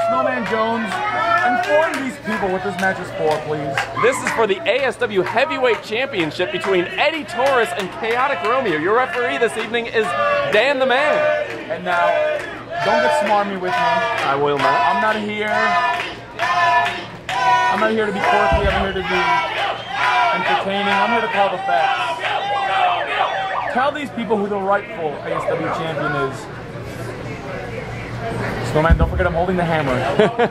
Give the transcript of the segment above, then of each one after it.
Snowman Jones, inform these people what this match is for, please. This is for the ASW Heavyweight Championship between Eddie Taurus and Kaotic Romeo. Your referee this evening is Dan the Man. And now, don't get smarmy with me. I will not. I'm not here to be quirky. I'm here to be entertaining. I'm here to call the facts. Tell these people who the rightful ASW champion is. Snowman, don't forget I'm holding the hammer.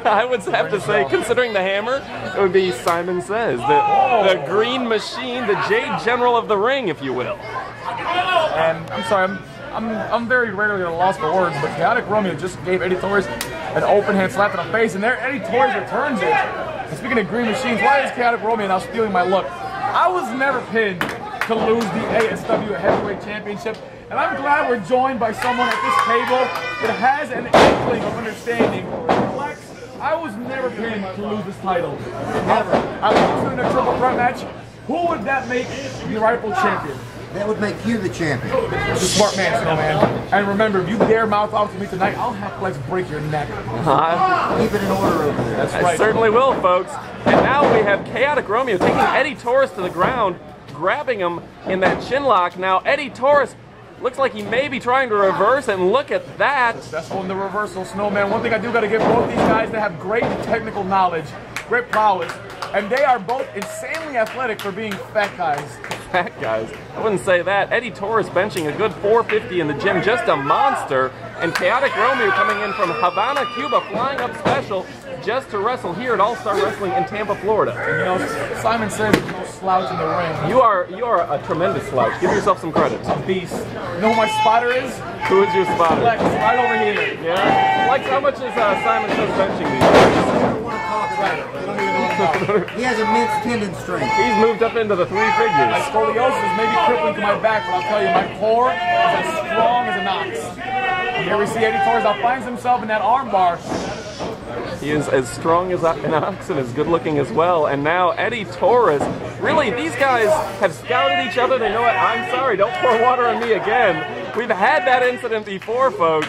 I would have to say, considering the hammer, it would be Simon Says, the green machine, the Jade General of the ring, if you will. And I'm sorry, I'm very rarely at a loss for words, but Kaotic Romeo just gave Eddie Taurus an open hand slap to the face, and there Eddie Taurus returns it. And speaking of green machines, why is Kaotic Romeo now stealing my look? I was never pinned to lose the ASW Heavyweight Championship, and I'm glad we're joined by someone at this table that has an inkling of understanding. Flex, I was never pinned to lose this title. Never. I was in a triple threat match. Who would that make the rightful champion? That would make you the champion. You're a smart man, Snowman. And remember, if you dare mouth off to me tonight, I'll have Flex break your neck. Keep it in order over there. That's right. I certainly will, folks. And now we have Kaotic Romeo taking Eddie Taurus to the ground, grabbing him in that chin lock. Now, Eddie Taurus looks like he may be trying to reverse, and look at that. That's on the reversal, Snowman. One thing I do got to give both these guys, they have great technical knowledge, great prowess, and they are both insanely athletic for being fat guys. Fat guys? I wouldn't say that. Eddie Taurus benching a good 450 in the gym, just a monster. And Kaotic Romeo coming in from Havana, Cuba, flying up special just to wrestle here at All-Star Wrestling in Tampa, Florida. And you know, Simon says there's no slouch in the ring. You are a tremendous slouch. Give yourself some credit. A beast. You know who my spotter is? Who is your spotter? Flex, right over here. Yeah? Flex, how much is Simon says benching these days? He has immense tendon strength. He's moved up into the 3 figures. My scoliosis may be crippling to my back, but I'll tell you, my core is as strong as an ox. And here we see Eddie Taurus now finds himself in that arm bar. He is as strong as an ox and as good looking as well. And now Eddie Taurus, really, these guys have scouted each other. They know what? I'm sorry, don't pour water on me again. We've had that incident before, folks.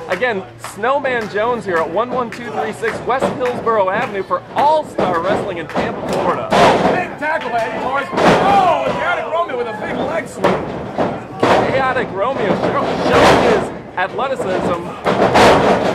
Again, Snowman Jones here at 11236 West Hillsborough Avenue for All-Star Wrestling in Tampa, Florida. Big tackle by Eddie Taurus. Oh, Kaotic Romeo with a big leg sweep. Kaotic Romeo showing his athleticism.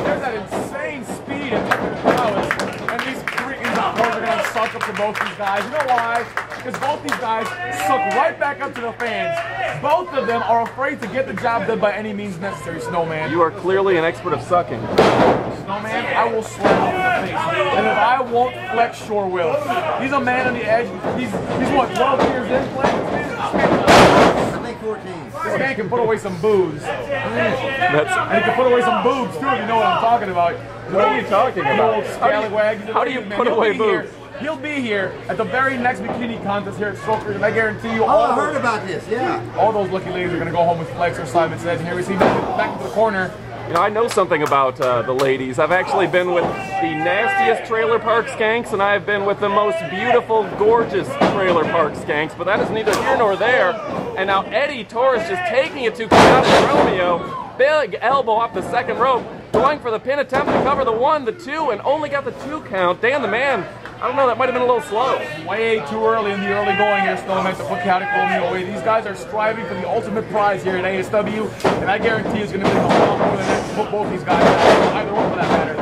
There's that insane speed and technical prowess. And these Cretans, of course, are going to suck up to both these guys. You know why? Because both these guys suck right back up to the fans. Both of them are afraid to get the job done by any means necessary, Snowman. You are clearly an expert of sucking. Snowman, I will slap him in the face. And if I won't, Flex sure will. He's a man on the edge. He's what, 12 years in playing? I think 14. This man can put away some booze. And he can put away some boobs, too, if you know what I'm talking about. What are you talking about? How do you put away boobs? He'll be here at the very next bikini contest here at Strokers, and I guarantee you I heard about this, yeah. all those lucky ladies are going to go home with Flex or Simon Says. And here we see back into the corner. You know, I know something about the ladies. I've actually been with the nastiest trailer park skanks, and I've been with the most beautiful, gorgeous trailer park skanks, but that is neither here nor there. And now Eddie Taurus just taking it to Kaotic Romeo. Big elbow off the second rope, going for the pin attempt to cover the 1, the 2, and only got the 2 count. Dan the Man, I don't know, that might have been a little slow. Way too early in the early going here, Snowman, to put Kaotic Romeo away. These guys are striving for the ultimate prize here at ASW, and I guarantee it's going to be a lot more than that to put both these guys out. Either one for that matter.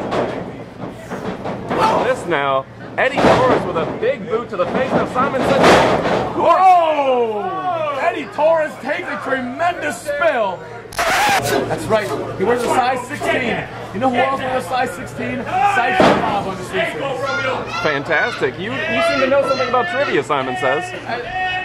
This now, Eddie Taurus with a big boot to the face. Now Simon said, whoa! Eddie Taurus takes a tremendous spill. That's right. He wears a size 16. You know who else wears a size 16? Size 5 on the street. fantastic. You seem to know something about trivia, Simon Says.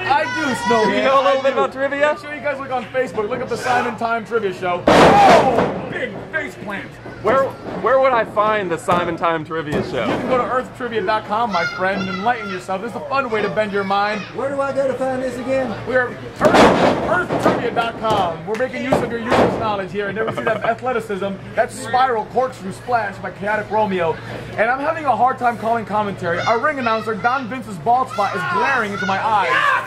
I do, Snowman. You know a little bit about trivia? Make sure you guys look on Facebook. Look up the Simon Time Trivia Show. Oh, big face plant. Where would I find the Simon Time Trivia Show? You can go to earthtrivia.com, my friend, and enlighten yourself. This is a fun way to bend your mind. Where do I go to find this again? We're earthtrivia.com. We're making use of your useless knowledge here. And there we see that athleticism, that spiral corkscrew splash by Kaotic Romeo. And I'm having a hard time calling commentary. Our ring announcer, Don Vince's bald spot, is glaring into my eyes.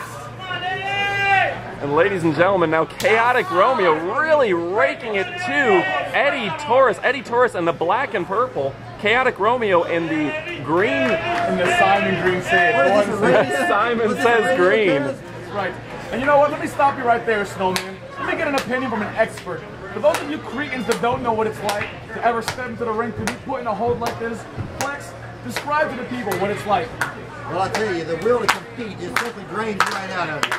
And ladies and gentlemen, now Kaotic Romeo really raking it to Eddie Taurus. Eddie Taurus in the black and purple. Chaotic Romeo in the green. In the Simon Green say What it. is this, a radio? Simon Was this a says radio green. cast? Right. And you know what? Let me stop you right there, Snowman. Let me get an opinion from an expert. For those of you cretins that don't know what it's like to ever step into the ring, to be put in a hold like this, Flex, describe to the people what it's like. Well, I tell you, the will to compete just simply drains you right out of it.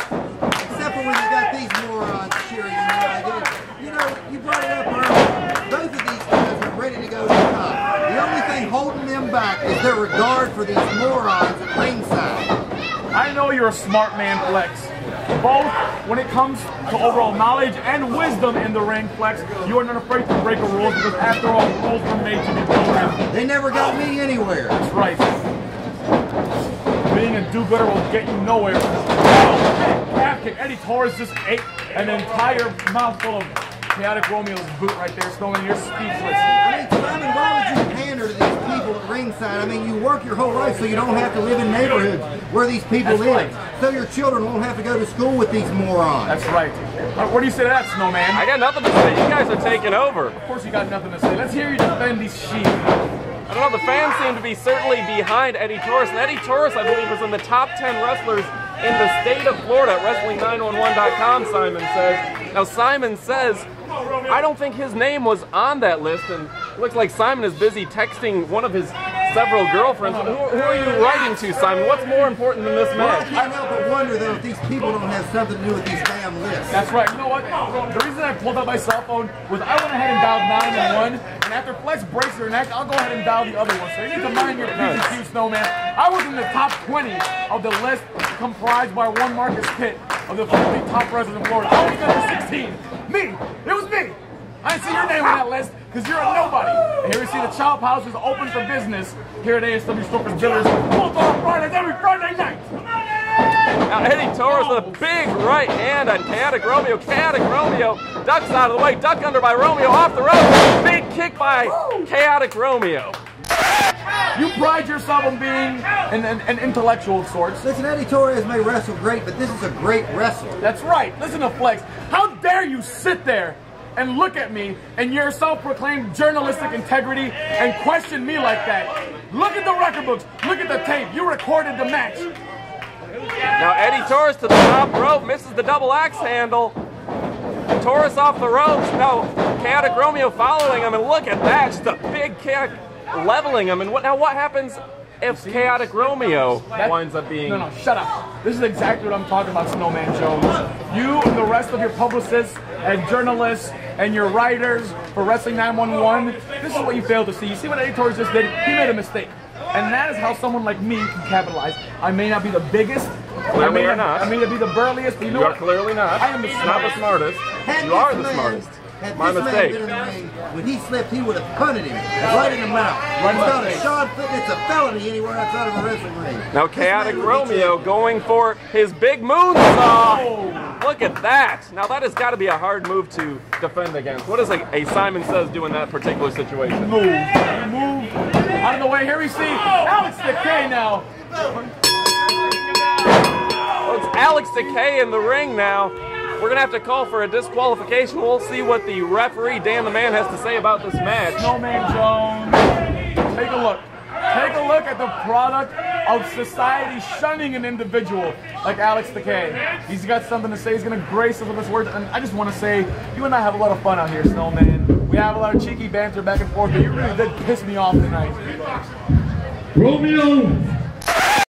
Except for when you got these morons cheering you like this. You know, you brought it up earlier. Both of these guys are ready to go to the top. The only thing holding them back is their regard for these morons at ringside. I know you're a smart man, Flex. Both when it comes to overall knowledge and wisdom in the ring, Flex, you are not afraid to break the rules because after all, rules were made to be broken. They never got me anywhere. That's right. Being a do-gooder will get you nowhere. Calf kick. Eddie Taurus just ate an entire mouthful of Chaotic Romeo's boot right there, Snowman. You're speechless. I mean, Simon, why would you pander to these people at ringside? I mean, you work your whole life so you don't have to live in neighborhoods where these people That's live. right. So your children won't have to go to school with these morons. That's right. What do you say to that, Snowman? I got nothing to say. You guys are taking over. Of course you got nothing to say. Let's hear you defend these sheep. I don't know, the fans seem to be certainly behind Eddie Taurus, and Eddie Taurus, I believe, was in the top 10 wrestlers in the state of Florida at Wrestling911.com, Simon says. Now, Simon says, I don't think his name was on that list, and it looks like Simon is busy texting one of his several girlfriends. Who are you writing to, Simon? What's more important than this Well, I match? can't help but wonder, though, if these people don't have something to do with these damn lists. That's right. You know what? The reason I pulled out my cell phone was I went ahead and dialed 911, and after Flex breaks her neck, I'll go ahead and dial the other one. So you need to mind your P's and Q's, Snowman. I was in the top 20 of the list comprised by one Marcus Pitt of the 50 top wrestlers in Florida. I was number 16. Me. It was me. I didn't see your name on that list because you're a nobody. And here we see the Chop House is open for business here at ASW Strokers Village. Both on Fridays every Friday night. Now, Eddie Taurus with a big right hand on Chaotic Romeo. Chaotic Romeo ducks out of the way. Duck under by Romeo off the rope. Big kick by Chaotic Romeo. You pride yourself on being an intellectual of sorts. Listen, Eddie Torres may wrestle great, but this is a great wrestler. That's right. Listen to Flex. How dare you sit there and look at me and your self-proclaimed journalistic integrity and question me like that? Look at the record books. Look at the tape. You recorded the match. Now Eddie Taurus to the top rope, misses the double axe handle. Taurus off the ropes. Now Chaotic Romeo following him, and look at that, just a big kick leveling him. And what happens if Chaotic Romeo winds up being... No, shut up. This is exactly what I'm talking about, Snowman Jones. You and the rest of your publicists and journalists and your writers for Wrestling 911, this is what you failed to see. You see what Eddie Taurus just did? He made a mistake. And that is how someone like me can capitalize. I may not be the biggest. Clearly you're not. I may not be the burliest, but you know You are what? clearly not. I am the Not the smartest. You are the smartest. Had My this man mistake. been in the ring, when he slipped, he would have punted him right in the mouth. Right in It's my called a face. shot foot. It's a felony anywhere outside of a wrestling ring. Now This Chaotic man would be Romeo champion. going for his big moonsaw. Look at that. Now that has got to be a hard move to defend against. What does a Simon Says do in that particular situation? Move. Move. Out of the way. Here we see Alex Decay now. Well, it's Alex Decay in the ring now. We're going to have to call for a disqualification. We'll see what the referee, Dan the Man, has to say about this match. Snowman Jones. Take a look. Take a look at the product of society shunning an individual like Alex Decay. He's got something to say. He's going to grace us with his words. And I just want to say, you and I have a lot of fun out here, Snowman. We have a lot of cheeky banter back and forth, but you really did piss me off tonight. Romeo